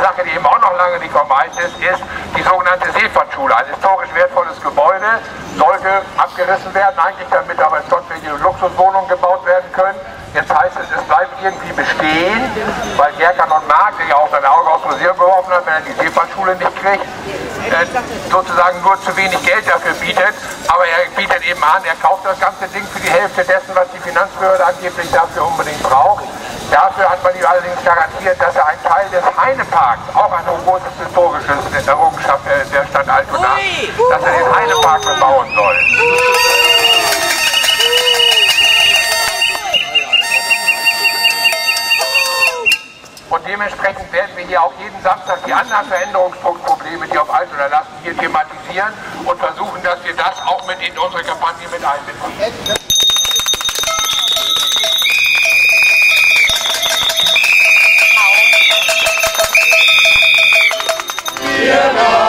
Sache, die eben auch noch lange nicht vom Eis ist, ist die sogenannte Seefahrtschule. Ein historisch wertvolles Gebäude sollte abgerissen werden, eigentlich damit aber dort Luxuswohnungen gebaut werden können. Jetzt heißt es, es bleibt irgendwie bestehen, weil Gerkan und Marc, der ja auch sein Auge aufs Museum geworfen hat, wenn er die Seefahrtschule nicht kriegt, sozusagen nur zu wenig Geld dafür bietet. Aber er bietet eben an, er kauft das ganze Ding für die Hälfte dessen, was die Finanzbehörde angeblich dafür unbedingt braucht. Dafür hat man ihm allerdings garantiert, dass er einen Teil des Heineparks, auch eine große historische Errungenschaft der Stadt Altona, dass er den Heinepark bebauen soll. Und dementsprechend werden wir hier auch jeden Samstag die anderen Veränderungsprobleme, die auf Altona lasten, hier thematisieren und versuchen, dass wir das auch mit in unsere Kampagne mit einbeziehen. Wir